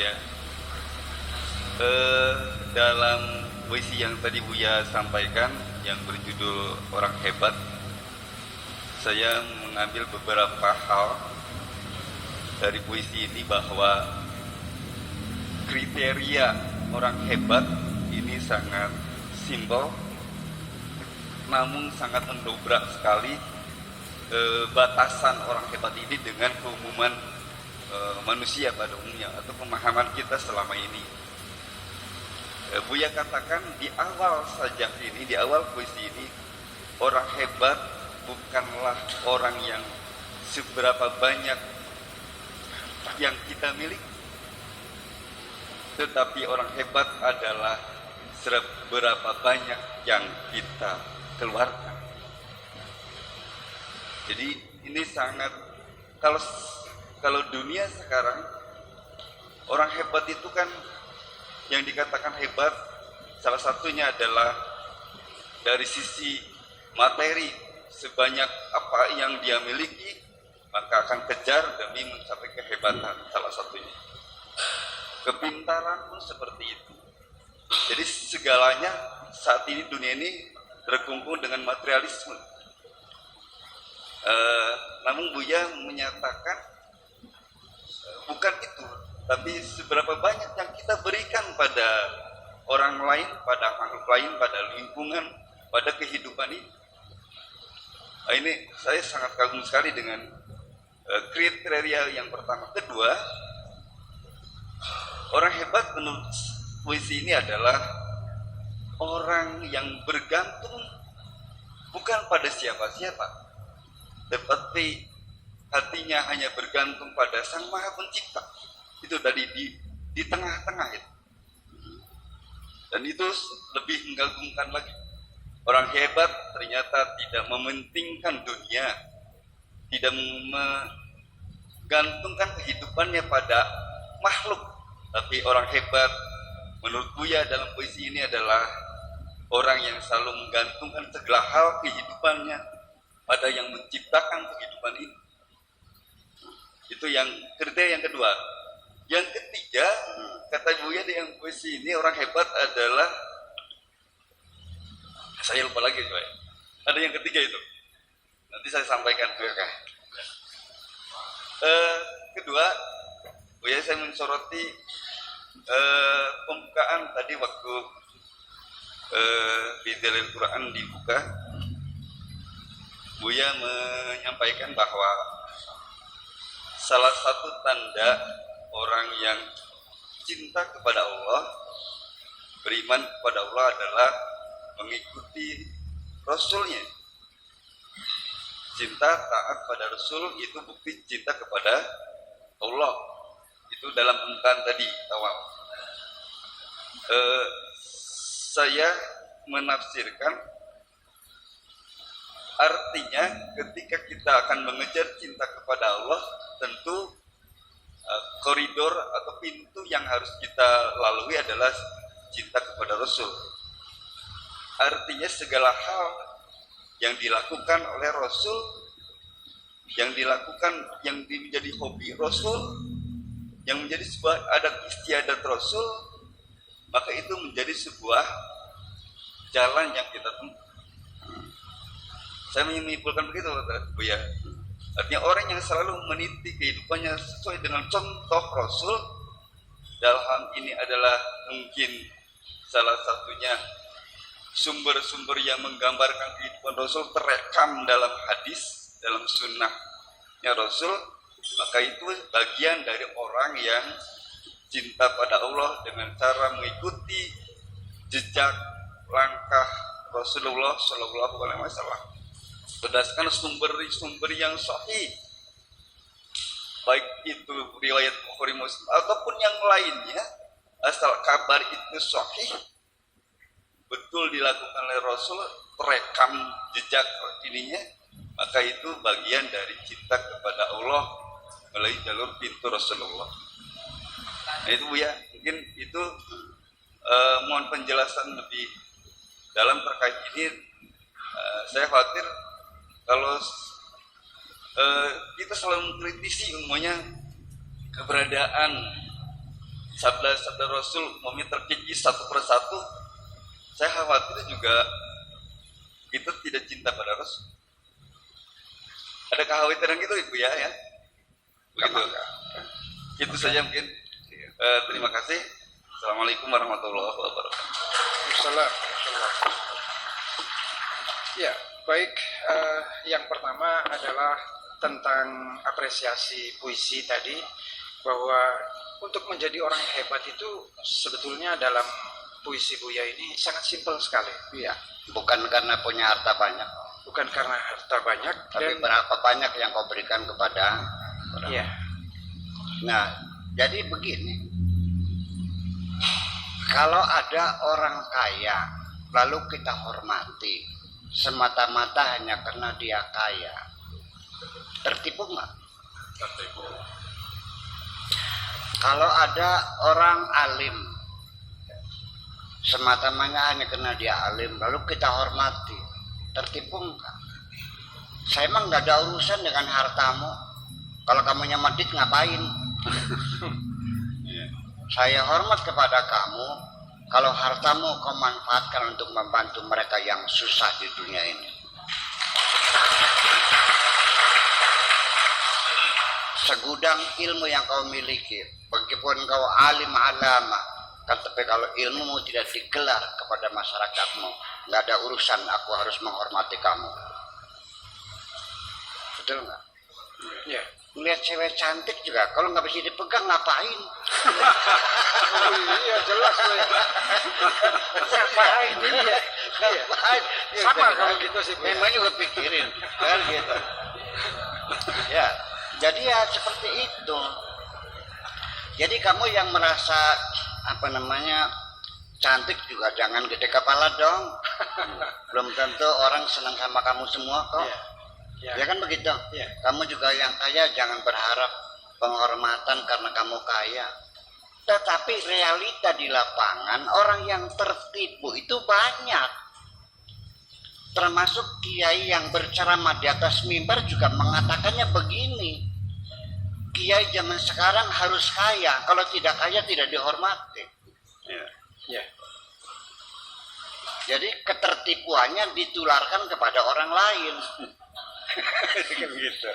Ya. Dalam puisi yang tadi Buya sampaikan yang berjudul Orang Hebat, saya mengambil beberapa hal dari puisi ini bahwa kriteria orang hebat ini sangat simpel, namun sangat mendobrak sekali batasan orang hebat ini dengan keumuman manusia pada umumnya atau pemahaman kita selama ini. Buya katakan di awal sajak ini, di awal puisi ini, orang hebat bukanlah orang yang seberapa banyak yang kita miliki, tetapi orang hebat adalah seberapa banyak yang kita keluarkan. Jadi ini sangat, kalau dunia sekarang orang hebat itu kan yang dikatakan hebat salah satunya adalah dari sisi materi, sebanyak apa yang dia miliki maka akan kejar demi mencapai kehebatan, salah satunya. Kepintaran pun seperti itu. Jadi segalanya saat ini dunia ini terkungkung dengan materialisme. Namun Buya menyatakan bukan itu, tapi seberapa banyak yang kita berikan pada orang lain, pada makhluk lain, pada lingkungan, pada kehidupan ini. Ini saya sangat kagum sekali dengan kriteria yang pertama. Kedua, orang hebat menurut puisi ini adalah orang yang bergantung bukan pada siapa-siapa, tetapi hatinya hanya bergantung pada Sang Maha Pencipta. Itu tadi di tengah-tengah itu. Dan itu lebih mengagumkan lagi. Orang hebat ternyata tidak mementingkan dunia, tidak menggantungkan kehidupannya pada makhluk. Tapi orang hebat menurut Buya dalam puisi ini adalah orang yang selalu menggantungkan segala hal kehidupannya pada yang menciptakan kehidupan ini. Itu yang kriteria yang kedua. Yang ketiga, kata Buya di yang puisi ini, orang hebat adalah, saya lupa lagi coy. Ada yang ketiga itu. Nanti saya sampaikan ke kedua, Buya saya mensoroti pembukaan tadi waktu di Dalil Quran dibuka. Buya menyampaikan bahwa salah satu tanda orang yang cinta kepada Allah, beriman kepada Allah adalah mengikuti Rasulnya. Cinta taat pada Rasul itu bukti cinta kepada Allah. Itu dalam pembukaan tadi awal. Saya menafsirkan artinya ketika kita akan mengejar cinta kepada Allah, tentu koridor atau pintu yang harus kita lalui adalah cinta kepada Rasul. Artinya segala hal yang dilakukan oleh Rasul, yang dilakukan, yang menjadi hobi Rasul, yang menjadi sebuah adat istiadat Rasul, maka itu menjadi sebuah jalan yang kita tempuh. Saya menyimpulkan begitu, Bu ya. Artinya orang yang selalu meniti kehidupannya sesuai dengan contoh Rasul, dalam hal ini adalah mungkin salah satunya sumber-sumber yang menggambarkan kehidupan Rasul terekam dalam hadis, dalam sunnahnya Rasul, maka itu bagian dari orang yang cinta pada Allah dengan cara mengikuti jejak langkah Rasulullah Shallallahu Alaihi Wasallam berdasarkan sumber-sumber yang sahih, baik itu riwayat Bukhari Muslim ataupun yang lainnya, asal kabar itu sahih, betul dilakukan oleh Rasul, terekam jejak ininya, maka itu bagian dari cinta kepada Allah melalui jalur pintu Rasulullah. Nah itu Bu ya, mungkin itu mohon penjelasan lebih dalam terkait ini. Saya khawatir kalau kita selalu mengkritisi umumnya keberadaan sabda-sabda Rasul mami terkikis satu persatu, saya khawatir juga kita tidak cinta pada Rasul. Ada kekhawatiran gitu Ibu ya? Begitu. Itu saja mungkin. Terima kasih. Assalamualaikum warahmatullahi wabarakatuh. Assalamualaikum. Ya, baik. Yang pertama adalah tentang apresiasi puisi tadi, bahwa untuk menjadi orang yang hebat itu sebetulnya dalam puisi Buya ini sangat simpel sekali. Iya, bukan karena punya harta banyak, bukan karena harta banyak, tapi berapa banyak yang kau berikan kepada orang. Iya. Nah, jadi begini, kalau ada orang kaya lalu kita hormati semata-mata hanya karena dia kaya, tertipu nggak? Tertipu. Kalau ada orang alim semata-mata hanya karena dia alim lalu kita hormati, tertipu nggak? Saya emang nggak ada urusan dengan hartamu. Kalau kamu nyamadit ngapain? Saya hormat kepada kamu kalau hartamu kau manfaatkan untuk membantu mereka yang susah di dunia ini. Segudang ilmu yang kau miliki, meskipun kau alim alama, tapi kalau ilmumu tidak digelar kepada masyarakatmu, nggak ada urusan aku harus menghormati kamu. Betul nggak? Ya. Lihat cewek cantik juga, kalau nggak bisa dipegang ngapain? Iya jelas loh. Ngapain? Iya. Ngapain? Sama kalau gitu sih. Memang juga pikirin, kan gitu. Ya, jadi ya seperti itu. Jadi kamu yang merasa cantik juga jangan gede kepala dong. Belum tentu orang senang sama kamu semua kok. Ya kan begitu. Ya. Kamu juga yang kaya jangan berharap penghormatan karena kamu kaya. Tetapi realita di lapangan orang yang tertipu itu banyak. Termasuk kiai yang berceramah di atas mimbar juga mengatakannya begini. Kiai zaman sekarang harus kaya, kalau tidak kaya tidak dihormati. Ya. Jadi ketertipuannya ditularkan kepada orang lain. Gitu.